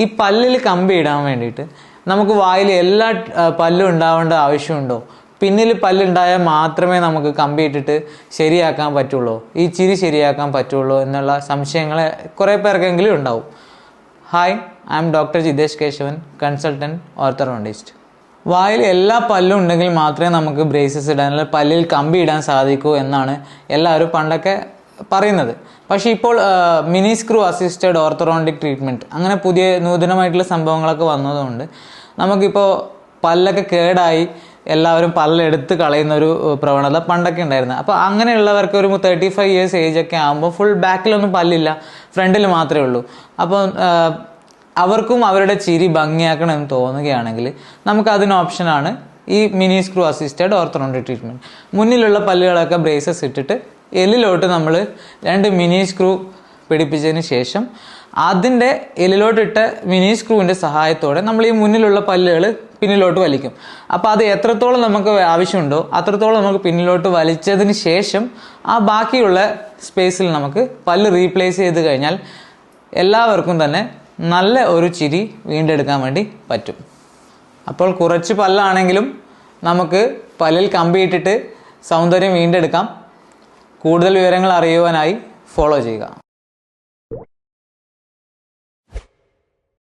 ഈ പല്ലിൽ കമ്പി ഇടാൻ വേണ്ടിയിട്ട് നമുക്ക് വായിൽ എല്ലാ പല്ലും ഉണ്ടാവേണ്ട ആവശ്യമുണ്ടോ? പിന്നിൽ പല്ലുണ്ടായാൽ മാത്രമേ നമുക്ക് കമ്പി ഇട്ടിട്ട് ശരിയാക്കാൻ പറ്റുള്ളൂ, ഈ ചിരി ശരിയാക്കാൻ പറ്റുള്ളൂ എന്നുള്ള സംശയങ്ങൾ കുറേ പേർക്കെങ്കിലും ഉണ്ടാവും. Hi, I am doctor Jitesh Keshavan, consultant orthodontist. വായിൽ എല്ലാ പല്ലും ഉണ്ടെങ്കിൽ മാത്രമേ നമുക്ക് ബ്രേസസ് ഇടാൻ, അല്ലെങ്കിൽ പല്ലിൽ കമ്പി ഇടാൻ സാധിക്കൂ എന്നാണ് എല്ലാവരും പണ്ടൊക്കെ പറയുന്നത്. പക്ഷേ ഇപ്പോൾ mini screw assisted orthodontic treatment അങ്ങനെ പുതിയ നൂതനമായിട്ടുള്ള സംഭവങ്ങളൊക്കെ വന്നതുകൊണ്ട് നമുക്കിപ്പോൾ പല്ലൊക്കെ കേടായി എല്ലാവരും പല്ലെടുത്ത് കളയുന്ന ഒരു പ്രവണത പണ്ടൊക്കെ ഉണ്ടായിരുന്നു. അപ്പോൾ അങ്ങനെയുള്ളവർക്ക് ഒരു 35 years ഏജൊക്കെ ആകുമ്പോൾ ഫുൾ ബാക്കിലൊന്നും പല്ലില്ല, ഫ്രണ്ടിൽ മാത്രമേ ഉള്ളൂ. അപ്പോൾ അവർക്കും അവരുടെ ചിരി ഭംഗിയാക്കണം എന്ന് തോന്നുകയാണെങ്കിൽ നമുക്ക് അതിന് ഓപ്ഷനാണ് ഈ mini screw assisted orthodontic treatment. മുന്നിലുള്ള പല്ലുകളൊക്കെ ബ്രേസസ് ഇട്ടിട്ട് എല്ലിലോട്ട് നമ്മൾ 2 മിനി സ്ക്രൂ പിടിപ്പിച്ചതിന് ശേഷം അതിൻ്റെ എല്ലിലോട്ടിട്ട മിനി സ്ക്രൂവിൻ്റെ സഹായത്തോടെ നമ്മൾ ഈ മുന്നിലുള്ള പല്ലുകൾ പിന്നിലോട്ട് വലിക്കും. അപ്പോൾ അത് എത്രത്തോളം നമുക്ക് ആവശ്യമുണ്ടോ അത്രത്തോളം നമുക്ക് പിന്നിലോട്ട് വലിച്ചതിന് ശേഷം ആ ബാക്കിയുള്ള സ്പേസിൽ നമുക്ക് പല്ല് റീപ്ലേസ് ചെയ്ത് കഴിഞ്ഞാൽ എല്ലാവർക്കും തന്നെ നല്ല ഒരു ചിരി വീണ്ടെടുക്കാൻ വേണ്ടി പറ്റും. അപ്പോൾ കുറച്ച് പല്ലാണെങ്കിലും നമുക്ക് പല്ലിൽ കമ്പിയിട്ടിട്ട് സൗന്ദര്യം വീണ്ടെടുക്കാം. കൂടുതൽ വിവരങ്ങൾ അറിയുവാനായി ഫോളോ ചെയ്യുക.